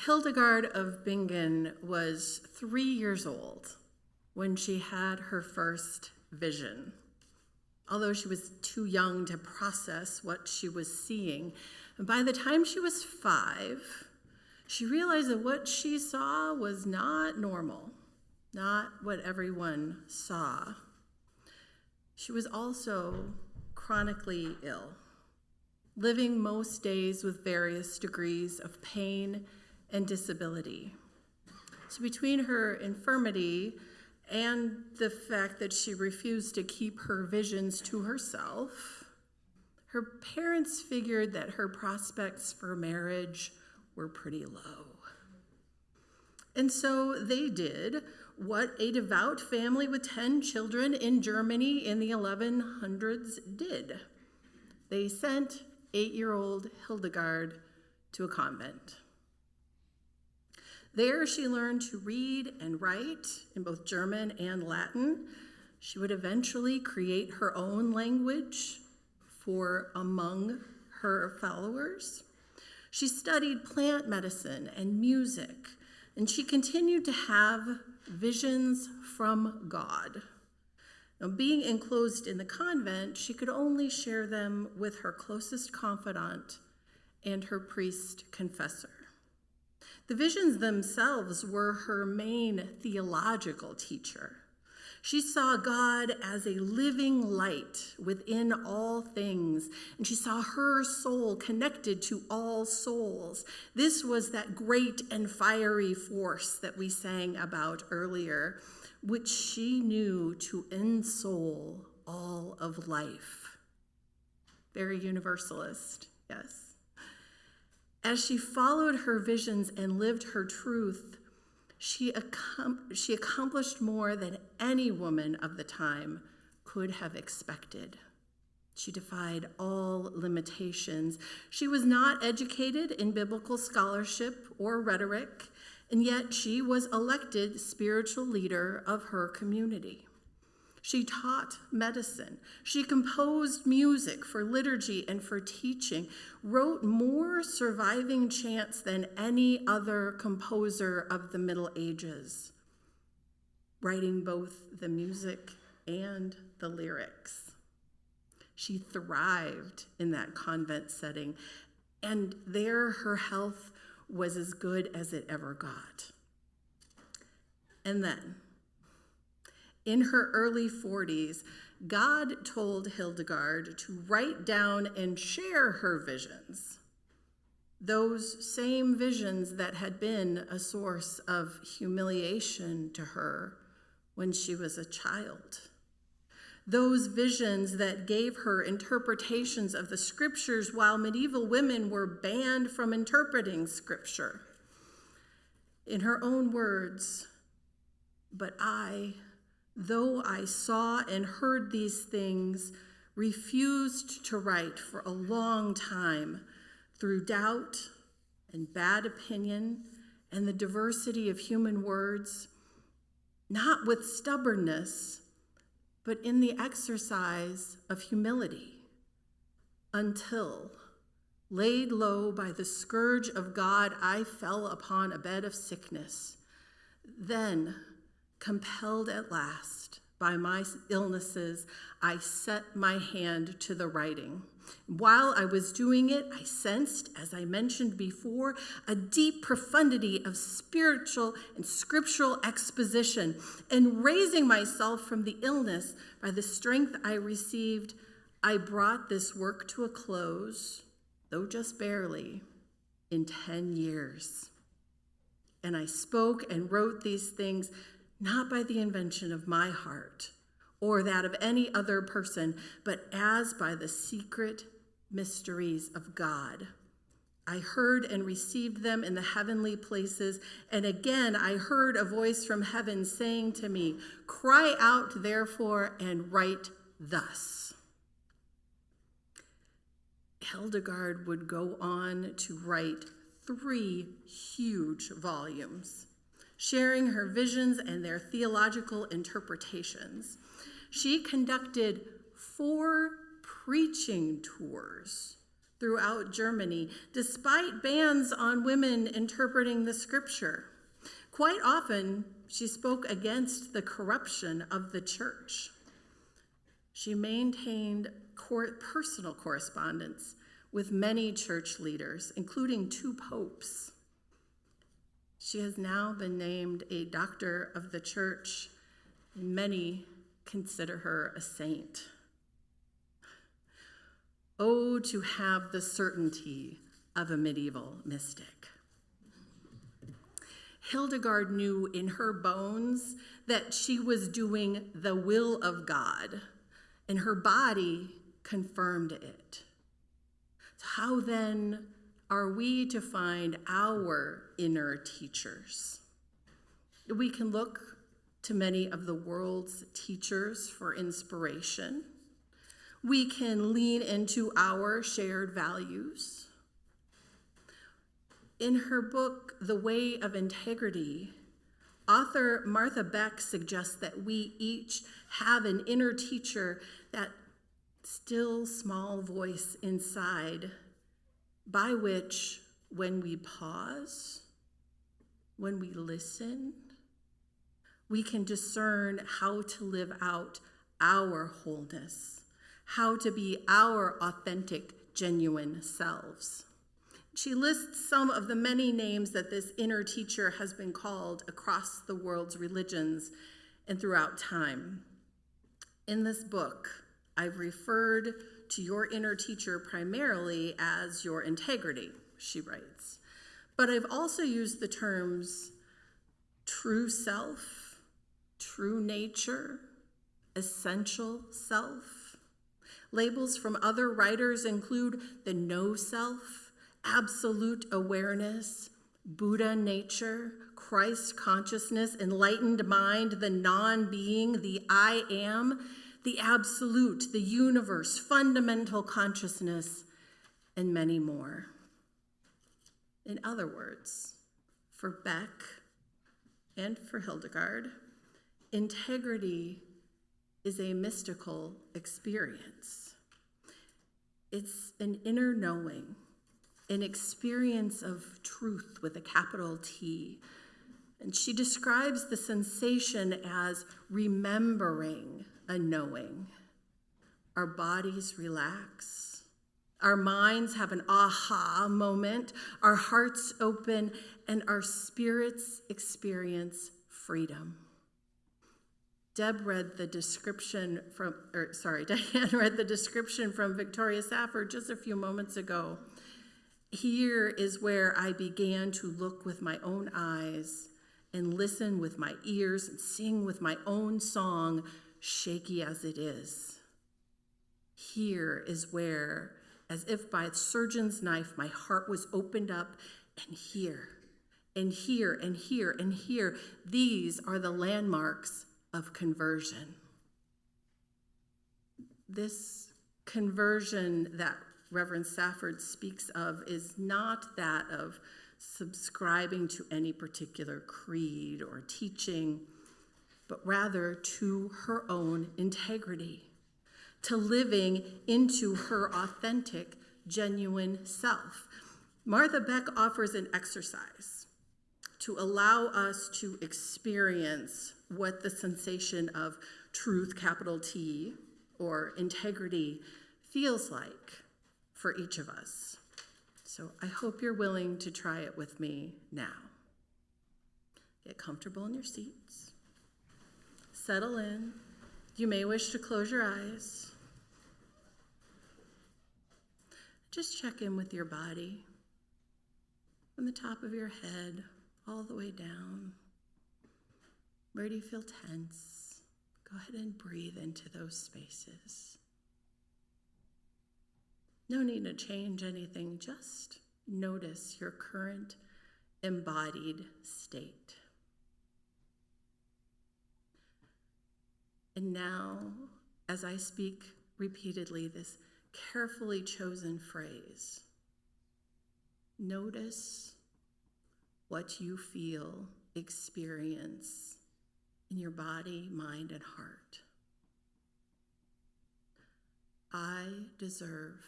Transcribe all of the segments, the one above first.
Hildegard of Bingen was 3 years old when she had her first vision. Although she was too young to process what she was seeing, and by the time she was 5, she realized that what she saw was not normal, not what everyone saw. She was also chronically ill, living most days with various degrees of pain and disability. So between her infirmity and the fact that she refused to keep her visions to herself, her parents figured that her prospects for marriage were pretty low. And so they did what a devout family with 10 children in Germany in the 1100s did. They sent 8-year-old Hildegard to a convent. There she learned to read and write in both German and Latin. She would eventually create her own language for among her followers. She studied plant medicine and music, and she continued to have visions from God. Now, being enclosed in the convent, she could only share them with her closest confidant and her priest confessor. The visions themselves were her main theological teacher. She saw God as a living light within all things, and she saw her soul connected to all souls. This was that great and fiery force that we sang about earlier, which she knew to ensoul all of life. Very universalist, yes. As she followed her visions and lived her truth, she accomplished more than any woman of the time could have expected. She defied all limitations. She was not educated in biblical scholarship or rhetoric, and yet she was elected spiritual leader of her community. She taught medicine. She composed music for liturgy and for teaching, wrote more surviving chants than any other composer of the Middle Ages, writing both the music and the lyrics. She thrived in that convent setting, and there her health was as good as it ever got. And then, in her early 40s, God told Hildegard to write down and share her visions, those same visions that had been a source of humiliation to her when she was a child, those visions that gave her interpretations of the scriptures while medieval women were banned from interpreting scripture. In her own words, "But I, though I saw and heard these things, refused to write for a long time through doubt and bad opinion and the diversity of human words, not with stubbornness, but in the exercise of humility, until, laid low by the scourge of God, I fell upon a bed of sickness. Then, compelled at last by my illnesses, I set my hand to the writing. While I was doing it, I sensed, as I mentioned before, a deep profundity of spiritual and scriptural exposition. And raising myself from the illness by the strength I received, I brought this work to a close, though just barely, in 10 years. And I spoke and wrote these things not by the invention of my heart or that of any other person, but as by the secret mysteries of God. I heard and received them in the heavenly places, and again I heard a voice from heaven saying to me, 'Cry out, therefore, and write thus.'" Hildegard would go on to write 3 huge volumes, sharing her visions and their theological interpretations. She conducted 4 preaching tours throughout Germany, despite bans on women interpreting the scripture. Quite often, she spoke against the corruption of the church. She maintained personal correspondence with many church leaders, including 2 popes. She has now been named a doctor of the church, and many consider her a saint. Oh, to have the certainty of a medieval mystic. Hildegard knew in her bones that she was doing the will of God, and her body confirmed it. So how then are we to find our inner teachers? We can look to many of the world's teachers for inspiration. We can lean into our shared values. In her book, The Way of Integrity, author Martha Beck suggests that we each have an inner teacher, that still small voice inside, by which, when we pause, when we listen, we can discern how to live out our wholeness, how to be our authentic, genuine selves. She lists some of the many names that this inner teacher has been called across the world's religions and throughout time. In this book, I've referred to your inner teacher primarily as your integrity, she writes. But I've also used the terms true self, true nature, essential self. Labels from other writers include the no self, absolute awareness, Buddha nature, Christ consciousness, enlightened mind, the non-being, the I am, the absolute, the universe, fundamental consciousness, and many more. In other words, for Beck and for Hildegard, integrity is a mystical experience. It's an inner knowing, an experience of truth with a capital T. And she describes the sensation as remembering a knowing. Our bodies relax. Our minds have an aha moment. Our hearts open, and our spirits experience freedom. Diane read the description from Victoria Safford just a few moments ago. Here is where I began to look with my own eyes and listen with my ears and sing with my own song, shaky as it is. Here is where, as if by a surgeon's knife, my heart was opened up, and here, and here, and here, and here, these are the landmarks of conversion. This conversion that Reverend Safford speaks of is not that of subscribing to any particular creed or teaching, but rather to her own integrity, to living into her authentic, genuine self. Martha Beck offers an exercise to allow us to experience what the sensation of truth, capital T, or integrity feels like for each of us. So I hope you're willing to try it with me now. Get comfortable in your seats. Settle in. You may wish to close your eyes. Just check in with your body, from the top of your head all the way down. Where do you feel tense? Go ahead and breathe into those spaces. No need to change anything, just notice your current embodied state. And now, as I speak repeatedly this carefully chosen phrase, notice what you feel, experience in your body, mind, and heart. I deserve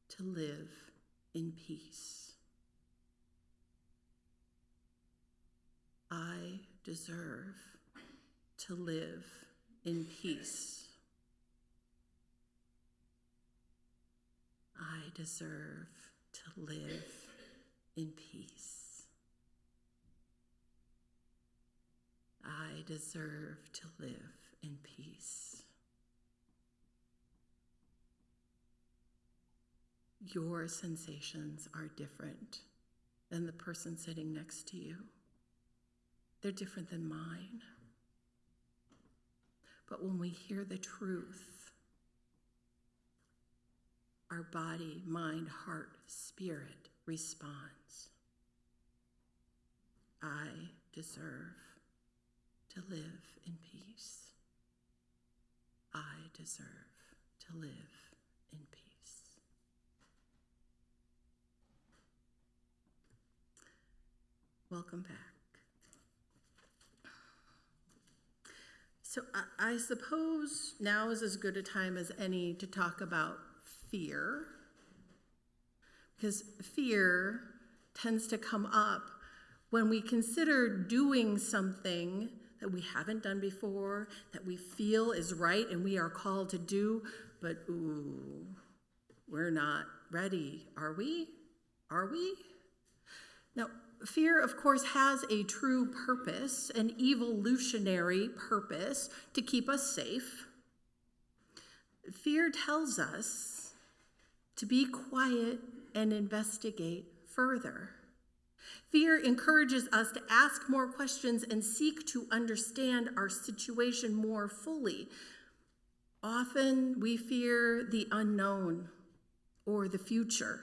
to live in peace. I deserve to live in peace. I deserve to live in peace. I deserve to live in peace. Your sensations are different than the person sitting next to you. They're different than mine. But when we hear the truth, our body, mind, heart, spirit responds. I deserve to live in peace. I deserve to live in peace. Welcome back. So I suppose now is as good a time as any to talk about fear, because fear tends to come up when we consider doing something that we haven't done before, that we feel is right and we are called to do, but we're not ready. Are we? Are we? Now, fear, of course, has a true purpose, an evolutionary purpose to keep us safe. Fear tells us to be quiet and investigate further. Fear encourages us to ask more questions and seek to understand our situation more fully. Often we fear the unknown or the future.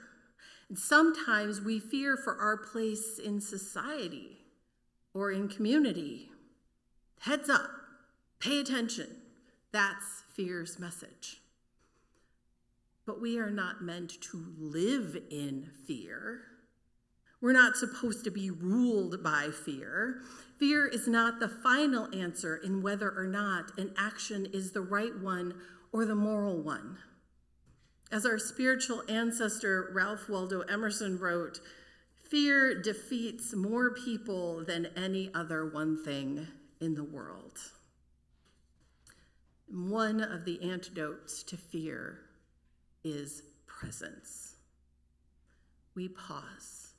And sometimes we fear for our place in society or in community. Heads up, pay attention. That's fear's message. But we are not meant to live in fear. We're not supposed to be ruled by fear. Fear is not the final answer in whether or not an action is the right one or the moral one. As our spiritual ancestor Ralph Waldo Emerson wrote, fear defeats more people than any other one thing in the world. One of the antidotes to fear is presence. We pause.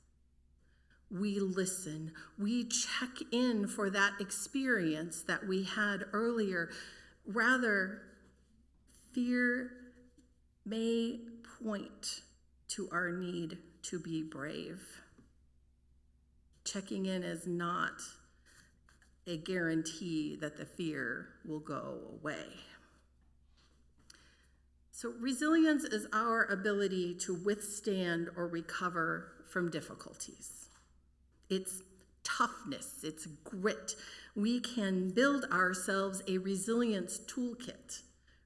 We listen. We check in for that experience that we had earlier. Rather, fear may point to our need to be brave. Checking in is not a guarantee that the fear will go away. So resilience is our ability to withstand or recover from difficulties. It's toughness, it's grit. We can build ourselves a resilience toolkit,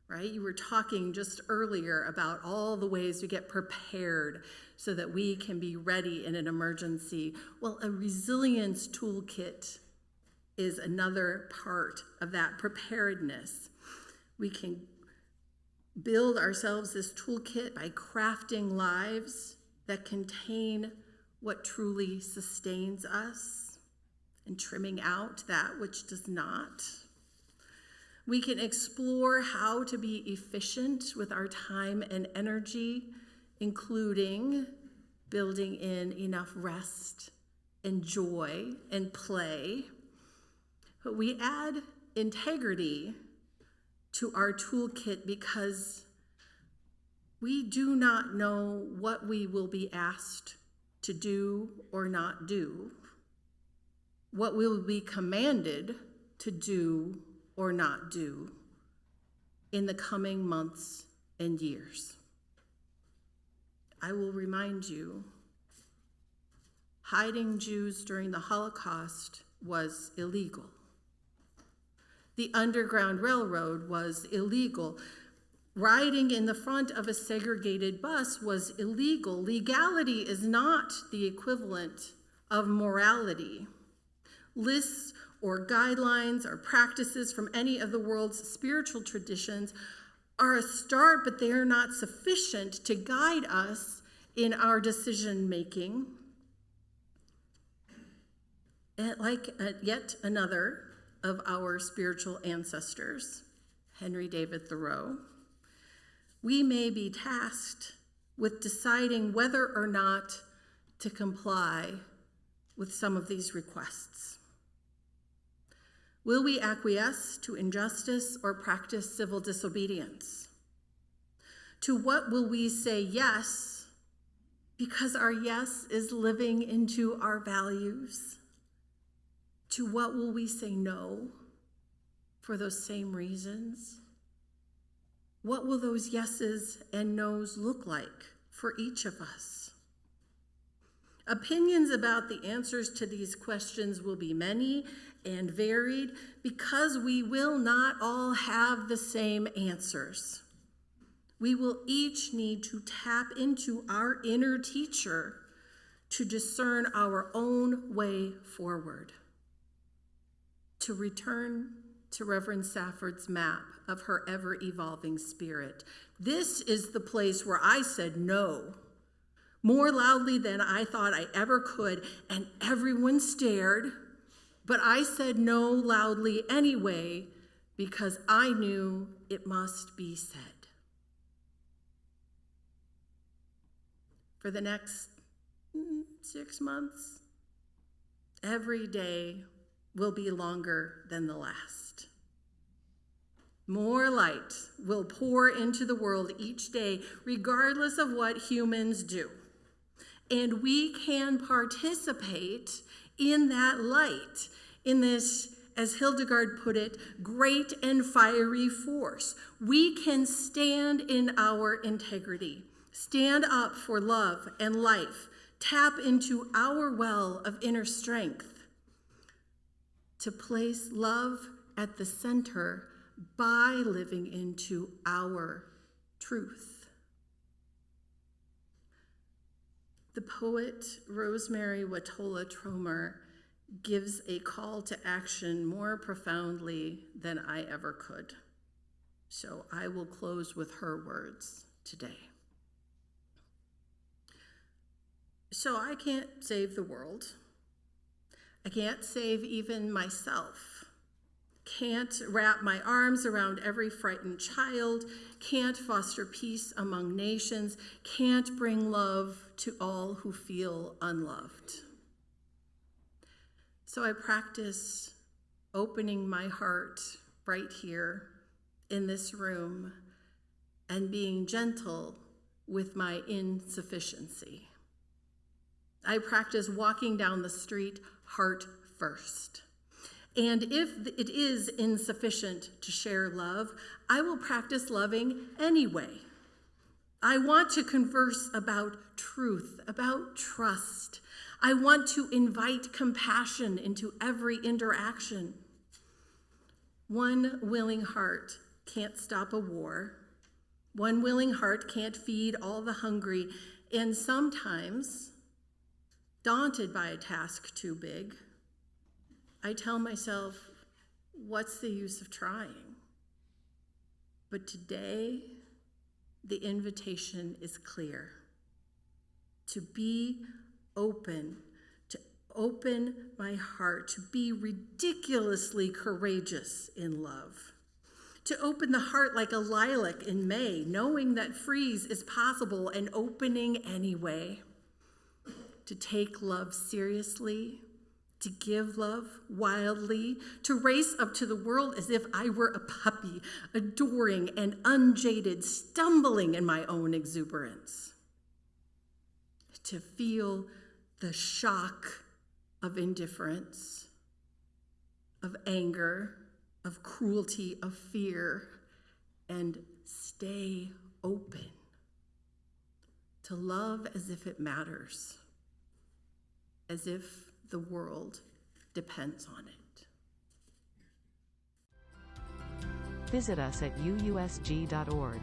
right? You were talking just earlier about all the ways we get prepared so that we can be ready in an emergency. Well, a resilience toolkit is another part of that preparedness. We can build ourselves this toolkit by crafting lives that contain what truly sustains us and trimming out that which does not. We can explore how to be efficient with our time and energy, including building in enough rest and joy and play. But we add integrity to our toolkit because we do not know what we will be asked to do or not do, what we will be commanded to do or not do in the coming months and years. I will remind you, hiding Jews during the Holocaust was illegal. The Underground Railroad was illegal. Riding in the front of a segregated bus was illegal. Legality is not the equivalent of morality. Lists or guidelines or practices from any of the world's spiritual traditions are a start, but they are not sufficient to guide us in our decision making. And like yet another of our spiritual ancestors, Henry David Thoreau, we may be tasked with deciding whether or not to comply with some of these requests. Will we acquiesce to injustice or practice civil disobedience? To what will we say yes because our yes is living into our values? To what will we say no for those same reasons? What will those yeses and nos look like for each of us? Opinions about the answers to these questions will be many and varied because we will not all have the same answers. We will each need to tap into our inner teacher to discern our own way forward. To return to Reverend Safford's map of her ever-evolving spirit, this is the place where I said no, more loudly than I thought I ever could, and everyone stared, but I said no loudly anyway because I knew it must be said. For the next 6 months, every day will be longer than the last. More light will pour into the world each day, regardless of what humans do. And we can participate in that light, in this, as Hildegard put it, great and fiery force. We can stand in our integrity, stand up for love and life, tap into our well of inner strength, to place love at the center by living into our truth. The poet Rosemary Watola Tromer gives a call to action more profoundly than I ever could. So I will close with her words today. So I can't save the world. I can't save even myself. Can't wrap my arms around every frightened child. Can't foster peace among nations. Can't bring love to all who feel unloved. So I practice opening my heart right here in this room and being gentle with my insufficiency. I practice walking down the street heart first. And if it is insufficient to share love, I will practice loving anyway. I want to converse about truth, about trust. I want to invite compassion into every interaction. One willing heart can't stop a war. One willing heart can't feed all the hungry. And sometimes, daunted by a task too big, I tell myself, what's the use of trying? But today, the invitation is clear. To be open, to open my heart, to be ridiculously courageous in love. To open the heart like a lilac in May, knowing that freeze is possible and opening anyway. To take love seriously, to give love wildly, to race up to the world as if I were a puppy, adoring and unjaded, stumbling in my own exuberance. To feel the shock of indifference, of anger, of cruelty, of fear, and stay open. To love as if it matters, as if the world depends on it. Visit us at UUSG.org.